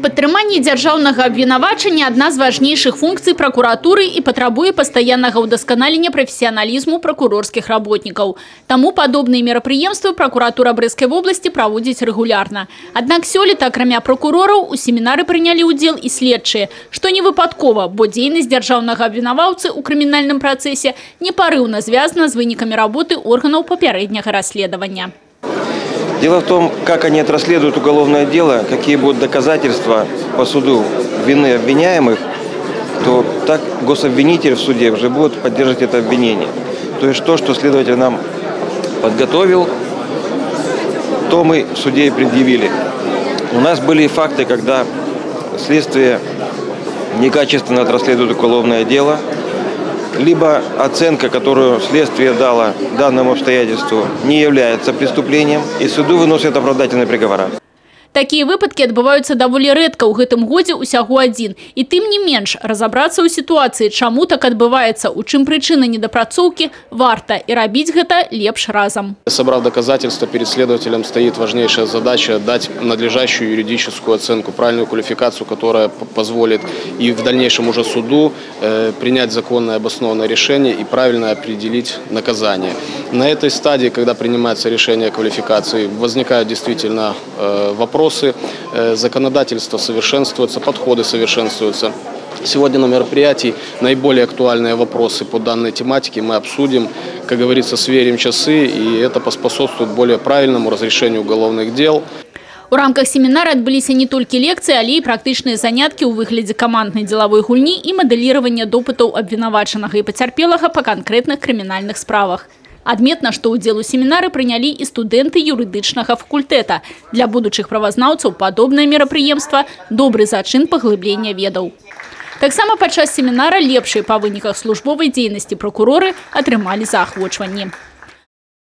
Падтрыманне дзяржаўнага абвінавачання – одна з важнейшых функцый прокуратуры и патрабуе пастаяннага ўдасканалення прафесіяналізму прокурорских работников. Таму падобныя мерапрыемствы прокуратура Брэсцкай вобласці праводзіць регулярно. Аднак сёлета, акрамя прокурораў, у семінары прынялі ўдзел і следчыя, што не выпадкова, бо дзейнасць дзяржаўнага абвінаваўцы ў крымінальным працэсе непарыўна звязана з вынікамі работы органаў папярэдняга расследования. Дело в том, как они отрасследуют уголовное дело, какие будут доказательства по суду вины обвиняемых, то так гособвинитель в суде уже будет поддерживать это обвинение. То есть то, что следователь нам подготовил, то мы в суде и предъявили. У нас были факты, когда следствие некачественно отрасследует уголовное дело, либо оценка, которую следствие дало данному обстоятельству, не является преступлением, и суду выносят оправдательные приговоры. Такие выпадки отбываются довольно редко, у гэтым годзе усяго один. И тым не менш, разобраться у ситуации, чаму так отбывается, у чым причина недопрацоўки, варто, и рабіць гэта лепш разом. Собрав доказательства, перед следователем стоит важнейшая задача дать надлежащую юридическую оценку, правильную квалификацию, которая позволит и в дальнейшем уже суду принять законное обоснованное решение и правильно определить наказание. На этой стадии, когда принимается решение о квалификации, возникают действительно вопросы. Законодательство совершенствуется, подходы совершенствуются. Сегодня на мероприятии наиболее актуальные вопросы по данной тематике мы обсудим, как говорится, сверим часы, и это поспособствует более правильному разрешению уголовных дел. У рамках семінара адбыліся не толькі лекцыі, але і практычныя заняткі ў выглядзе каманднай дзелавой гульні і мадэліравання допытаў абвінавачанага і пацярпелага па канкрэтных крымінальных справах. Адметна, што ўдзел у семінары прынялі і студэнты юрыдычнага факультэта. Для будучых правазнаўцаў падобнае мерапрыемства – добры зачын паглыблення ведаў. Таксама падчас семінара лепшыя па выніках службовай дзейнасці прокуроры атрымалі заахвочванні.